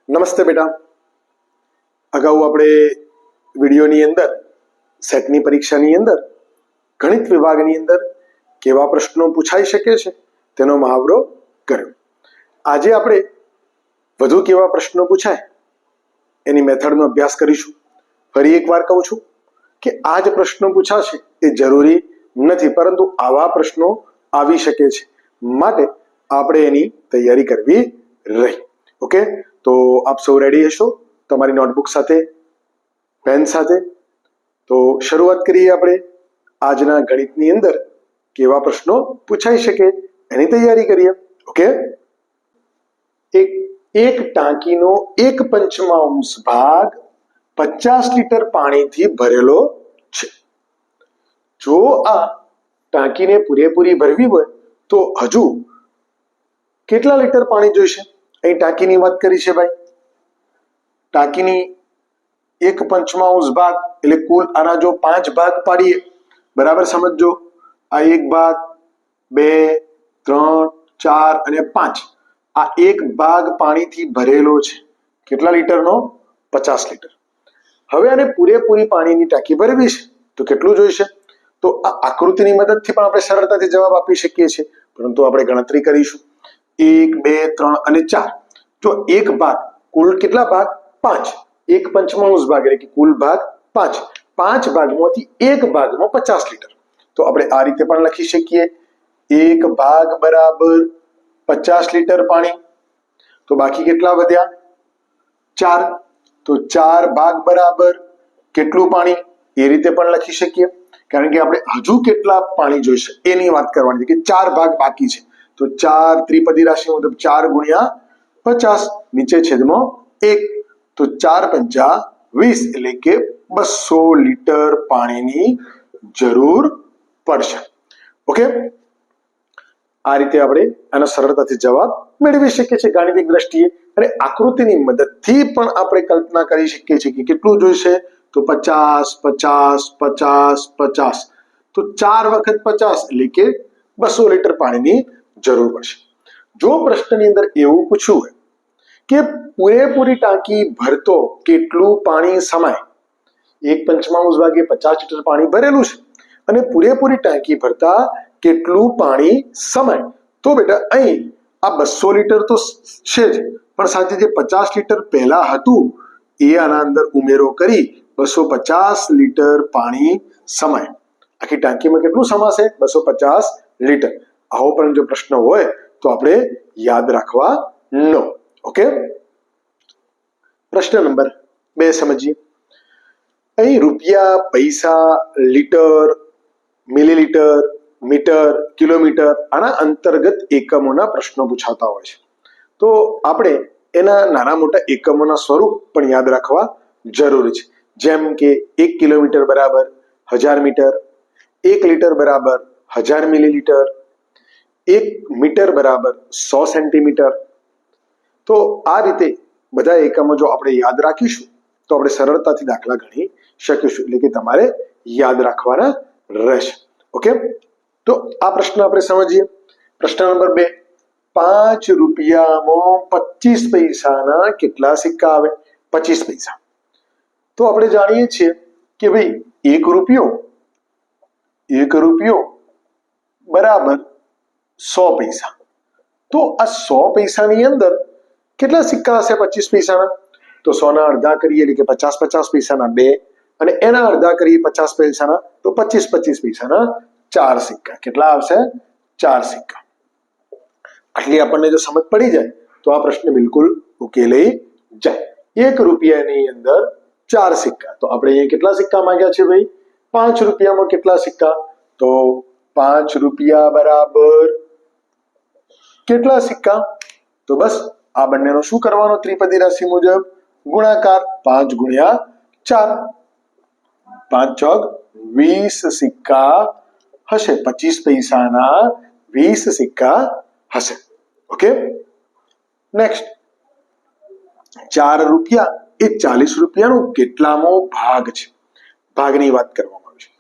નમસ્તે બેટા. અગાઉ આપણે વિડીયોની અંદર સેટની પરીક્ષાની અંદર ગણિત વિભાગની અંદર કેવા પ્રશ્નો પૂછાઈ શકે છે તેનો મહાવરો કર્યો. આજે આપણે વધુ કેવા પ્રશ્નો પૂછાય એની મેથડનો અભ્યાસ કરીશું. ફરી એકવાર કહું છું કે આ જ પ્રશ્નો પૂછાશે એ જરૂરી નથી, પરંતુ આવા પ્રશ્નો આવી શકે છે, માટે આપણે એની તૈયારી કરવી રહી. ઓકે, તો આપ સૌ રેડી હશો તમારી નોટબુક સાથે, પેન સાથે? તો શરૂઆત કરીએ આપણે આજના ગણિતની અંદર કેવા પ્રશ્નો પૂછાઈ શકે એની તૈયારી કરીએ. ઓકે, એક ટાંકીનો 1/5 ભાગ 50 લીટર પાણીથી ભરેલો છે. જો આ ટાંકીને પૂરેપૂરી ભરવી હોય તો હજુ કેટલા લીટર પાણી જોઈશે? અહીં ટાંકીની વાત કરી છે ભાઈ. ટાંકીની 1/5 ભાગ એટલે કુલ આના જો 5 ભાગ પાડીએ, બરાબર સમજજો. આ 1 ભાગ, 2, 3, 4 અને 5. આ 1 ભાગ પાણીથી ભરેલો છે. કેટલા લીટરનો? 50 લીટર. હવે આને પૂરેપૂરી પાણીની ટાંકી ભરવી છે તો કેટલું જોઈશે? તો આ આકૃતિની મદદથી પણ આપણે સરળતાથી જવાબ આપી શકીએ છીએ, પરંતુ આપણે ગણતરી કરીશું. 1, 2, 3 અને 4. જો 1 ભાગ, કુલ કેટલા ભાગ? 5. 1/5 ભાગ એટલે કે કુલ ભાગ 5. 5 ભાગમાંથી 1 ભાગમાં 50 લીટર. તો આપણે આ રીતે પણ લખી શકીએ, 1 ભાગ બરાબર 50 લીટર પાણી. તો બાકી કેટલા વધ્યા? 4. તો 4 ભાગ બરાબર કેટલું પાણી? એ રીતે પણ લખી શકીએ, કારણ કે આપણે હજુ કેટલા પાણી જોઈશે એની વાત કરવાની છે, કે 4 ભાગ બાકી છે. તો 4 ત્રિપદી રાશિ મુજબ 4 ગુણ્યા 50, નીચે છેદમાં 1. તો 4 પંચા 20 એટલે કે 200 લીટર પાણીની જરૂર પડશે. ઓકે, આ રીતે આપણે આનો સરળતાથી જવાબ મેળવી શકીએ છીએ ગાણિતિક દ્રષ્ટિએ, અને આકૃતિની મદદથી પણ આપણે કલ્પના કરી શકીએ છીએ કે કેટલું જોઈશે. તો 50, 50, 50, 50. તો 4 વખત 50 એટલે કે 200 લીટર પાણીની જરૂર પડશે. જો પ્રશ્નની અંદર એવું પૂછ્યું હોય કે પૂરેપૂરી ટાંકી ભરતો કેટલું પાણી સમાય, 1/5 ભાગે 50 લીટર પાણી ભરેલું છે અને પૂરેપૂરી ટાંકી ભરતા કેટલું પાણી સમાય, તો બેટા અહીં આ 200 લીટર તો છે જ, પણ સાથે જે 50 લીટર પહેલા હતું એ આના અંદર ઉમેરો કરી 250 લીટર પાણી સમાય. આખી ટાંકીમાં કેટલું સમાશે? 250 લીટર. આવો પણ જો પ્રશ્ન હોય તો આપણે યાદ રાખવાનો. ઓકે, પ્રશ્ન નંબર 2 સમજીએ. અહીં રૂપિયા, પૈસા, લીટર, મિલીલીટર, મીટર, કિલોમીટર આના અંતર્ગત એકમોના પ્રશ્નો પૂછાતા હોય છે. તો આપણે એના નાના મોટા એકમોના સ્વરૂપ પણ યાદ રાખવા જરૂરી છે. જેમ કે 1 કિલોમીટર બરાબર 1000 મીટર, 1 લીટર બરાબર 1000 મિલીલીટર, 1 મીટર બરાબર 100 સેન્ટીમીટર. તો આ રીતે બધા એકમો જો આપણે યાદ રાખીશું તો આપણે સરળતાથી દાખલા ગણી શકીશું, એટલે કે તમારે યાદ રાખવાના રહેશે. ઓકે, તો આ પ્રશ્ન આપણે સમજીએ. પ્રશ્ન નંબર 2. 5 રૂપિયામાં 25 પૈસાના કેટલા સિક્કા આવે? 25 પૈસા. તો આપણે જાણીએ છીએ કે ભાઈ 1 રૂપિયો બરાબર 100 પૈસા. તો આ 100 પૈસાની અંદર કેટલા સિક્કા હશે 25 પૈસાના? તો 100 ના અડધા કરીએ એટલે કે 50 પૈસાના 2, અને એના અડધા કરીએ 50 પૈસાના, તો 25 પૈસાના 4 સિક્કા. કેટલા આવશે? 4 સિક્કા. આટલી આપણને જો સમજ પડી જાય તો આ પ્રશ્ન બિલકુલ ઉકેલાઈ જાય. 1 રૂપિયાની અંદર 4 સિક્કા. તો આપણે અહીંયા કેટલા સિક્કા માંગ્યા છે ભાઈ? 5 રૂપિયામાં કેટલા સિક્કા? તો 5 રૂપિયા બરાબર કેટલા સિક્કા? તો બસ આ બંનેનો શું કરવાનો? ત્રિપદી રાશિ મુજબ ગુણાકાર. 5 ગુણ્યા 4, 5 ચોક 20 સિક્કા હશે. 25 પૈસાના 20 સિક્કા હશે. Okay, next. 4 રૂપિયા એ 40 રૂપિયાનો કેટલામો ભાગ છે? ભાગની વાત કરવામાં આવી છે.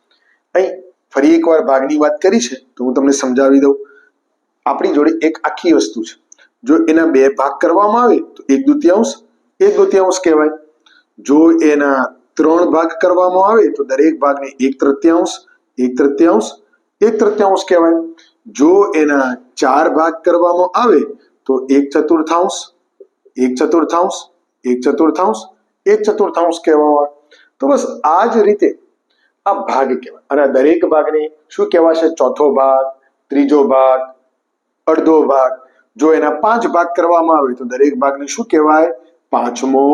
અહીં ફરી એકવાર ભાગની વાત કરી છે તો હું તમને સમજાવી દઉં. આપણી જોડે એક આખી વસ્તુ છે, જો એના 2 ભાગ કરવામાં આવે તો 1/2 એક દુત્યાંશ કહેવાય. જો એના 3 ભાગ કરવામાં આવે તો દરેક ભાગને 1/3, 1/3, 1/3 કહેવાય. જો એના 4 ભાગ કરવામાં આવે તો 1/4, 1/4, 1/4, 1/4 કહેવામાં આવે. તો બસ આ જ રીતે આ ભાગ કહેવાય. અને દરેક ભાગને શું કહેવાશે? ચોથો ભાગ, ત્રીજો ભાગ, અડધો ભાગ. જો એના 5 ભાગ કરવામાં આવે તો દરેક ભાગને શું કહેવાય? પાંચમો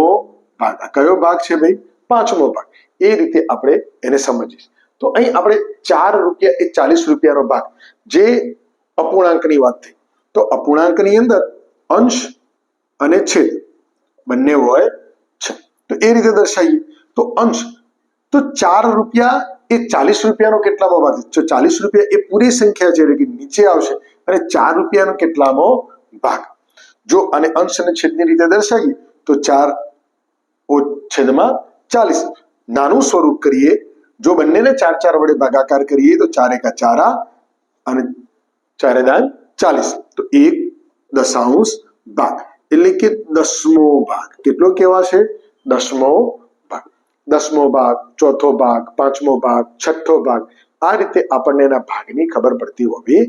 ભાગ. આ કયો ભાગ છે ભાઈ? પાંચમો ભાગ. એ રીતે આપણે એને સમજીએ. તો અહીં આપણે 4 રૂપિયા એ 40 રૂપિયાનો ભાગ, જે અપૂર્ણાંકની વાત થઈ. તો અપૂર્ણાંકની અંદર અંશ અને છેદ બંને હોય છે. તો એ રીતે દર્શાવીએ તો અંશ, તો 4 રૂપિયા એ 40 રૂપિયાનો કેટલામો ભાગ છે? જો 40 રૂપિયા એ પૂરી સંખ્યા છે એટલે કે નીચે આવશે, અને 4 રૂપિયાનો કેટલામો ભાગ. જો આને અંશ અને છેદની રીતે દર્શાવીએ તો 4 છેદમાં 40. નાનું સ્વરૂપ કરીએ, જો બંનેને 4 વડે ભાગાકાર કરીએ તો 4 એકા 4 અને 4 દાન 40. તો 1/10 ભાગ એટલે કે 10મો ભાગ. કેટલો કહેવાશે? 10મો ભાગ. 10મો ભાગ, ચોથો ભાગ, 5મો ભાગ, 6ઠ્ઠો ભાગ. આ રીતે આપણને એના ભાગની ખબર પડતી હોવી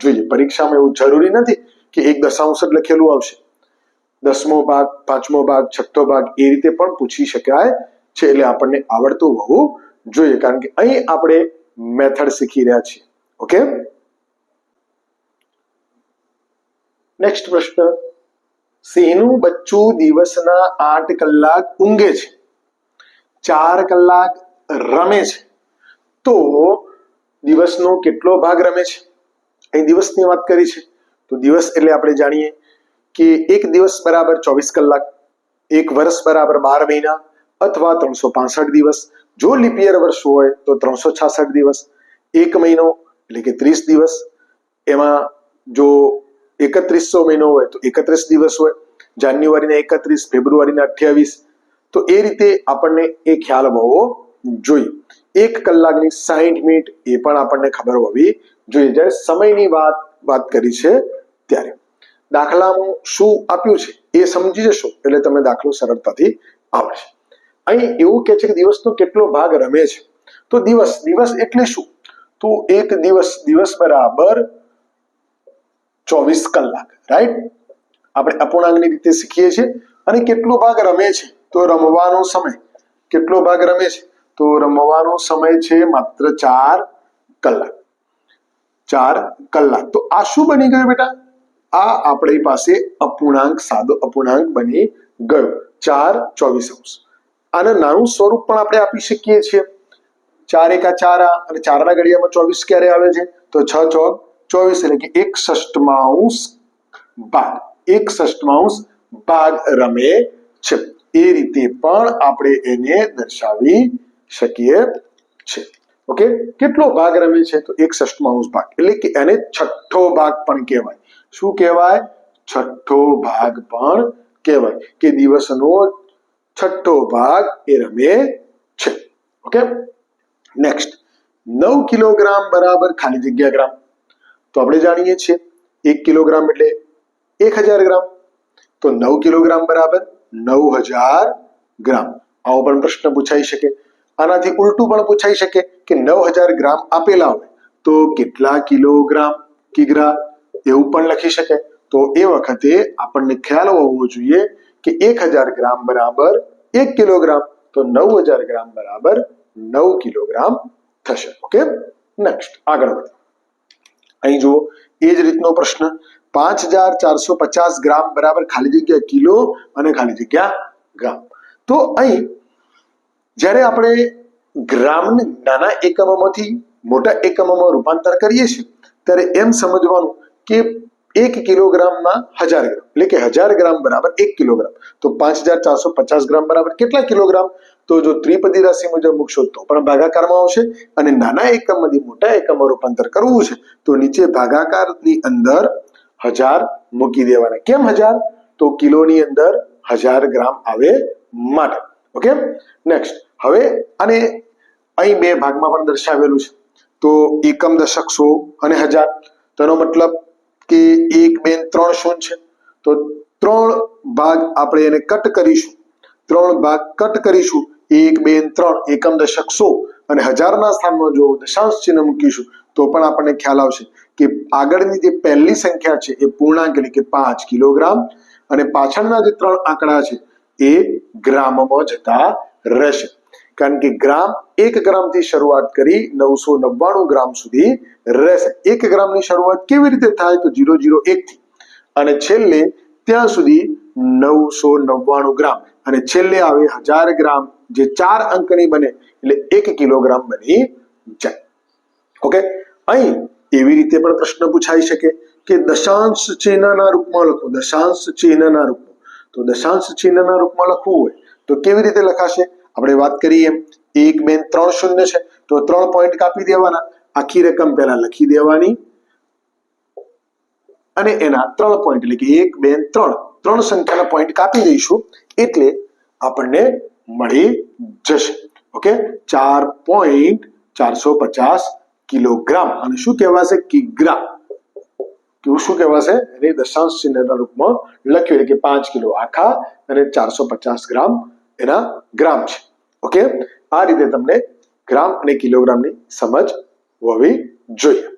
જોઈએ. પરીક્ષામાં એવું જરૂરી નથી કે 1/10 જ લખેલું આવશે. 10મો ભાગ, 5મો ભાગ, 6ઠ્ઠો ભાગ એ રીતે પણ પૂછી શકાય છે. એટલે આપણને આવડતું હોવું જોઈએ, કારણ કે અહીં આપણે મેથડ શીખી રહ્યા છીએ. ઓકે, નેક્સ્ટ પ્રશ્ન. સિંહનું બચ્ચું દિવસના 8 કલાક ઊંઘે છે, 4 કલાક રમે છે, તો દિવસનો કેટલો ભાગ રમે છે? અહીં દિવસની વાત કરી છે. તો દિવસ એટલે આપણે જાણીએ કે એક દિવસ બરાબર 24 કલાક, એક વર્ષ બરાબર 12 મહિના અથવા 365 દિવસ. જો લીપ યર વર્ષ હોય તો 366 દિવસ. એક મહિનો એટલે કે 30 દિવસ. એમાં જો 3100 મહિનો હોય તો 31 દિવસ હોય. જાન્યુઆરીના 31, ફેબ્રુઆરીના 28. તો એ રીતે આપણને એ ખ્યાલ હોવો જોઈએ. 1 કલાકની 60 મિનિટ એ પણ આપણને ખબર હોવી જોઈએ. જ્યારે સમયની વાત કરી છે ત્યારે દાખલામાં શું આપ્યું છે એ સમજી જશો એટલે તમને દાખલો સરળતાથી આવડશે. અહીં એવું કે છે કે દિવસનો કેટલો ભાગ રમે છે. તો દિવસ એટલે શું? તો એક દિવસ બરાબર 24 કલાક. રાઈટ? આપણે અપૂર્ણાંકની રીતે શીખીએ છીએ. અને કેટલો ભાગ રમે છે? તો રમવાનો સમય કેટલો ભાગ રમે છે? તો રમવાનો સમય છે માત્ર 4 કલાક. 4 કલાક. તો આ શું બની ગયું બેટા? આ આપણી પાસે અપૂર્ણાંક, સાદો અપૂર્ણાંક બની ગયો. 4/24. આને નાનું સ્વરૂપ પણ આપણે આપી શકીએ છીએ. 4 એકા 4 અને 4ના ઘડિયામાં 24 ક્યારે આવે છે? તો 6 ચોક 24 એટલે કે 1/6 ભાગ. 1/6 ભાગ રમે છે. એ રીતે પણ આપણે એને દર્શાવી શકીએ છીએ. ઓકે, કેટલો ભાગ રમે છે? તો 1/6 ભાગ એટલે કે એને છઠ્ઠો ભાગ પણ કહેવાય. શું કહેવાય? છઠ્ઠો ભાગ પણ કહેવાય, કે દિવસનો છઠ્ઠો ભાગ એ રમે છે. Okay, next. 9 કિલોગ્રામ બરાબર ખાલી જગ્યા ગ્રામ. તો આપણે જાણીએ છીએ 1 કિલોગ્રામ એટલે 1000 ગ્રામ. તો 9 કિલોગ્રામ બરાબર 9000 ગ્રામ. આવો પણ પ્રશ્ન પૂછાઈ શકે. આનાથી ઉલટું પણ પૂછાઈ શકે કે 9000 ગ્રામ આપેલા હોય તો કેટલા કિલોગ્રામ, કિગ્રા એવું પણ લખી શકે. તો એ વખતે આપણને ખ્યાલ હોવો જોઈએ કે 1000 ગ્રામ બરાબર 1 કિલોગ્રામ. તો 9000 ગ્રામ બરાબર 9 કિલોગ્રામ થશે. ઓકે, નેક્સ્ટ આગળ વધો. અહીં જુઓ એ જ રીતનો પ્રશ્ન. 5450 ગ્રામ બરાબર ખાલી જગ્યા કિલો અને ખાલી જગ્યા ગ્રામ. તો અહીં જ્યારે આપણે ગ્રામને નાના એકમોમાંથી મોટા એકમોમાં રૂપાંતર કરીએ છીએ ત્યારે એમ સમજવાનું કે 1 કિલોગ્રામમાં 1000 ગ્રામ એટલે કે 1000 ગ્રામ બરાબર 1 કિલોગ્રામ. તો 5450 ગ્રામ બરાબર કેટલા કિલોગ્રામ? તો જો ત્રિપદી રાશિ મુજબ મૂકશો તો પણ ભાગાકારમાં આવશે. અને નાના એકમમાંથી મોટા એકમમાં રૂપાંતર કરવું છે તો નીચે ભાગાકારની અંદર 1000 મૂકી દેવાના. કેમ 1000? તો કિલોની અંદર 1000 ગ્રામ આવે માટે. Okay, next. હવે અને અહીં 2 ભાગમાં પણ દર્શાવેલું છે. તો એકમ, દશક, 100 અને 1000. તેનો મતલબ કે 1 2 3 શૂન્ય છે. તો 3 ભાગ આપણે એને કટ કરીશું 3 ભાગ કટ કરીશું, 1 2 3 એકમ દશક 100 અને હજારના સ્થાનમાં જો દશાંશ ચિહ્ન મૂકીશું તો પણ આપણને ખ્યાલ આવશે કે આગળની જે પહેલી સંખ્યા છે એ પૂર્ણાંક એટલે કે 5 કિલોગ્રામ અને પાછળના જે 3 આંકડા છે એ ગ્રામમાં જતા રહેશે, કારણ કે ગ્રામ 1 ગ્રામથી શરૂઆત કરી 999 ગ્રામ સુધી રહેશે. 1 ગ્રામની શરૂઆત કેવી રીતે થાય તો 001 થી અને છેલ્લે ત્યાં સુધી 999 ગ્રામ અને છેલ્લે આવે 1000 ગ્રામ જે 4 અંકની બને એટલે 1 કિલોગ્રામ બની જાય. ઓકે, અહીં એવી રીતે પણ પ્રશ્ન પૂછાઈ શકે કે દશાંશ ચિહ્નના રૂપમાં લખો. દશાંશ ચિહ્નના રૂપમાં, તો દશાંશ ચિહ્નના રૂપમાં લખવું હોય તો કેવી રીતે લખાશે? આપણે વાત કરીએ એમ 1 2 3 શૂન્ય છે તો 3 પોઈન્ટ કાપી દેવાના, આખી રકમ પહેલા લખી દેવાની અને એના 3 પોઈન્ટ એટલે કે 1 2 3 સંખ્યાના પોઈન્ટ કાપી દઈશું એટલે આપણને મળી જશે. ઓકે, 4.450 કિલોગ્રામ અને શું કહેવાશે? કિગ્રા. કેવું શું કહેવાશે? એને દશાંશ ચિહ્નના રૂપમાં લખ્યું એટલે કે 5 કિલો આખા અને 450 ગ્રામ એના ગ્રામ છે. ઓકે, આ રીતે તમને ગ્રામ અને કિલોગ્રામની સમજ હોવી જોઈએ.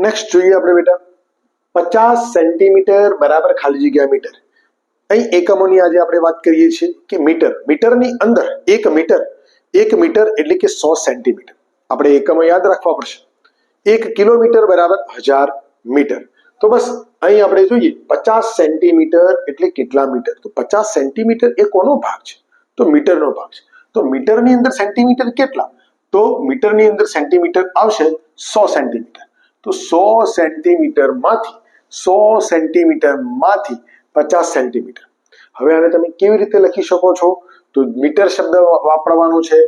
નેક્સ્ટ જોઈએ આપણે બેટા 50 સેન્ટીમીટર બરાબર ખાલી જગ્યા મીટર. અહીં એકમોની આજે આપણે વાત કરીએ છીએ કે મીટર, મીટરની અંદર 1 મીટર એટલે કે 100 સેન્ટીમીટર. આપણે એકમો યાદ રાખવા પડશે. 1 કિલોમીટર બરાબર 1000 મીટર. તો બસ અહીં આપણે જોઈએ 50 સેન્ટીમીટર એટલે કેટલા મીટર? તો 50 સેન્ટીમીટર એ કોનો ભાગ છે? તો મીટરનો ભાગ છે. તો મીટરની અંદર સેન્ટીમીટર કેટલા? તો મીટરની અંદર સેન્ટીમીટર આવશે 100 સેન્ટીમીટર. તો 100 સેન્ટીમીટરમાંથી 50 સેન્ટીમીટર. હવે આને તમે કેવી રીતે લખી શકો છો? તો મીટર શબ્દ વાપરવાનો છે,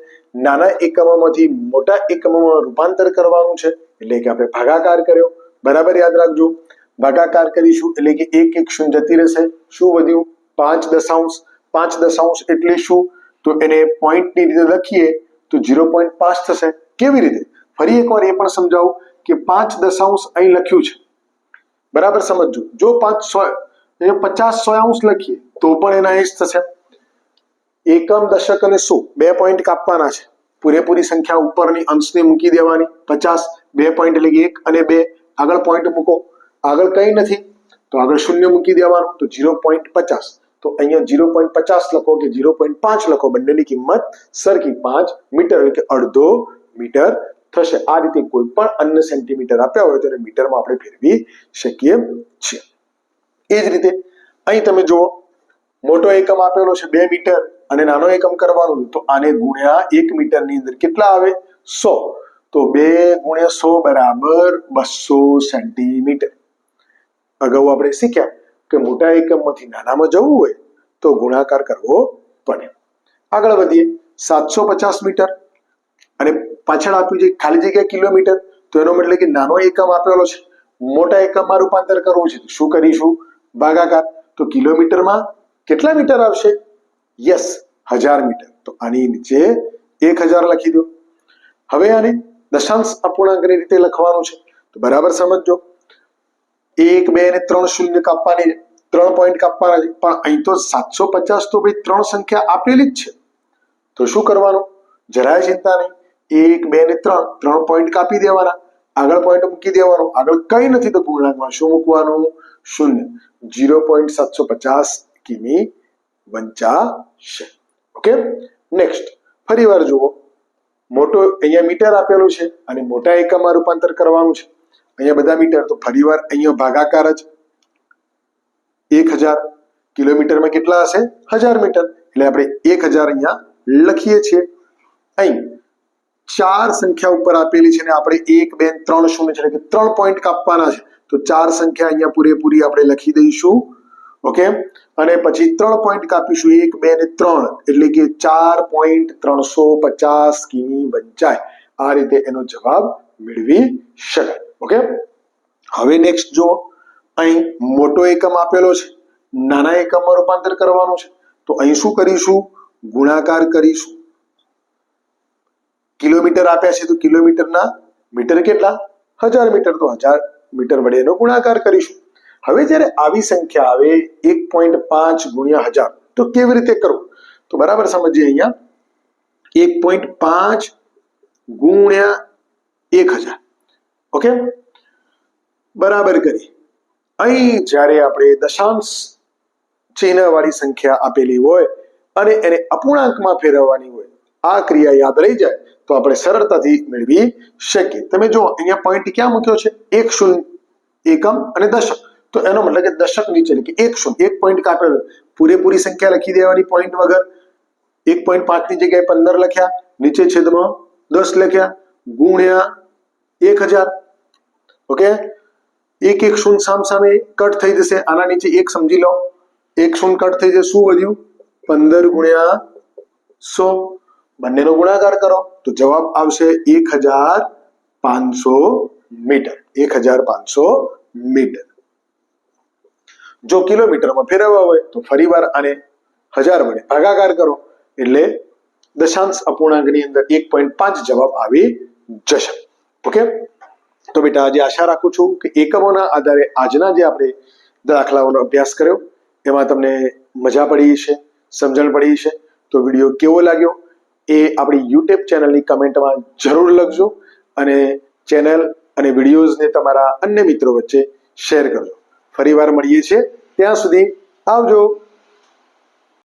નાના એકમોમાંથી મોટા એકમોમાં રૂપાંતર કરવાનું છે એટલે કે આપણે ભાગાકાર કર્યો. બરાબર યાદ રાખજો, ભાગાકાર કરીશું એટલે કે 1 1 શૂન્ય જતી રહેશે. શું વધ્યું? 5 દશાંશ. 5 દશાંશ એટલે શું? તો એને પોઈન્ટની રીતે લખીએ તો 0.5 થશે. કેવી રીતે? ફરી એકવાર એ પણ સમજાવું કે 5 દશાંશ અહીં લખ્યું છે, બરાબર સમજજો. જો 50 100 લખીએ તો પણ એના એ જ થશે. એકમ દશક અને 100 2 પોઈન્ટ કાપવાના છે. પૂરેપૂરી સંખ્યા ઉપરની અંશને મૂકી દેવાની. 50 2 પોઈન્ટ એટલે કે 1 અને 2 આગળ પોઈન્ટ મૂકો. આગળ કંઈ નથી તો આગળ શૂન્ય મૂકી દેવાનું તો 0.50. તો અહીંયા 0.50 લખો કે 0.5 લખો, બંનેની કિંમત સરખી 5 મીટર એટલે કે અડધો મીટર થશે. આ રીતે કોઈ પણ અન્ય સેન્ટીમીટર આપ્યા હોય તો એને મીટરમાં આપણે ફેરવી શકીએ છીએ. એ જ રીતે અહીં તમે જુઓ મોટો એકમ આપેલો છે 2 મીટર અને નાનો એકમ કરવાનો તો આને ગુણ્યા 1 મીટરની અંદર કેટલા આવે? 100. તો 2 ગુણ્યા 100 બરાબર 200 સેન્ટીમીટર. અગાઉ આપણે શીખ્યા કે મોટા એકમમાંથી નાનામાં જવું હોય તો ગુણાકાર કરવો પડે. આગળ વધીએ 750 મીટર અને પાછળ આપ્યું છે ખાલી જગ્યા કિલોમીટર. તો એનો મતલબ કે નાનો એકમ આપેલો છે, મોટા એકમમાં રૂપાંતર કરવું છે તો શું કરીશું? ભાગાકાર. તો કિલોમીટરમાં કેટલા મીટર આવશે? Yes, 1000 metre. તો આની નીચે 1000 લખી દો. હવે આને દશાંશ અપૂર્ણાંકની રીતે લખવાનું છે તો બરાબર સમજજો. 1 2 અને 3 શૂન્ય કાપવાની, 3 પોઈન્ટ કાપવાના છે, પણ અહીં તો 750 તો ભાઈ 3 સંખ્યા આપેલી જ છે. તો શું કરવાનું? જરાય ચિંતા નહીં. 1 2 અને 3 પોઈન્ટ કાપી દેવાના, આગળ પોઈન્ટ મૂકી દેવાનું. આગળ કંઈ નથી તો પૂર્ણાંકમાં શું મૂકવાનું? શૂન્ય. 0.750 કિમી વંચાશે. ઓકે, નેક્સ્ટ ફરી વાર જુઓ. મોટો અહીંયા મીટર આપેલું છે અને મોટા એકમમાં રૂપાંતર કરવાનું છે. અહીંયા બધા મીટર તો ફરીવાર અહીંયા ભાગાકાર જ. 1000 કિલોમીટરમાં કેટલા હશે? 1000 મીટર. એટલે આપણે 1000 અહીંયા લખીએ છીએ. અહીં 4 સંખ્યા ઉપર આપેલી છે ને આપણે 1 2 3 શૂન્ય છે એટલે કે 3 પોઈન્ટ કાપવાના છે તો 4 સંખ્યા અહીંયા પૂરેપૂરી આપણે લખી દઈશું. ઓકે, અને પછી 3 પોઈન્ટ કાપીશું 1 2 અને 3 એટલે કે 4.350 કિમી વંચાય. આ રીતે એનો જવાબ મેળવી શકાય. ઓકે, હવે નેક્સ્ટ જો અહીં મોટો એકમ આપેલો છે, નાના એકમમાં રૂપાંતર કરવાનું છે તો અહીં શું કરીશું? ગુણાકાર કરીશું. કિલોમીટર આપ્યા છે તો કિલોમીટરના મીટર કેટલા? 1000 મીટર. તો 1000 મીટર વડે એનો ગુણાકાર કરીશું. હવે જ્યારે આવી સંખ્યા આવે 1.5 ગુણ્યા 1000 તો કેવી રીતે કરવું? તો બરાબર સમજીએ અહીંયા 1.5 ગુણ્યા 1000. ઓકે, બરાબર કરી અહીં જ્યારે આપણે દશાંશ ચિહ્ન વાળી સંખ્યા આપેલી હોય અને એને અપૂર્ણાંકમાં ફેરવવાની હોય, આ ક્રિયા યાદ રહી જાય તો આપણે સરળતાથી મેળવી શકીએ. તમે જો અહીંયા પોઈન્ટ ક્યાં મૂક્યો છે? 1 શૂન્ય, એકમ અને દશક. તો એનો મતલબ કે દશક નીચે એટલે કે 1 શૂન્ય, એક પોઈન્ટ કાપેલો, પૂરેપૂરી સંખ્યા લખી દેવાની પોઈન્ટ વગર. 1.5 ની જગ્યાએ 15 લખ્યા, નીચે છેદમાં 10 લખ્યા, ગુણ્યા 1000. ઓકે, એક શૂન્ય સામસામે કટ થઈ જશે, આના નીચે 1 સમજી લો, 1 શૂન્ય કટ થઈ જશે, શું વધ્યું? 15 ગુણ્યા 100, બંનેનો ગુણાકાર કરો તો જવાબ આવશે 1500 મીટર. 1500 મીટર. જો કિલોમીટરમાં ફેરવવા હોય તો ફરીવાર આને 1000 વડે ભાગાકાર કરો એટલે દશાંશ અપૂર્ણાંકની અંદર 1.5 જવાબ આવી જશે. ઓકે, તો બેટા આજે આશા રાખું છું કે એકમોના આધારે આજના જે આપણે દાખલાઓનો અભ્યાસ કર્યો એમાં તમને મજા પડી છે, સમજણ પડી છે. તો વિડીયો કેવો લાગ્યો એ આપણી યુટ્યુબ ચેનલની કમેન્ટમાં જરૂર લખજો અને ચેનલ અને વિડીયોઝને તમારા અન્ય મિત્રો વચ્ચે શેર કરજો. ફરીવાર મળીએ છીએ, ત્યાં સુધી આવજો.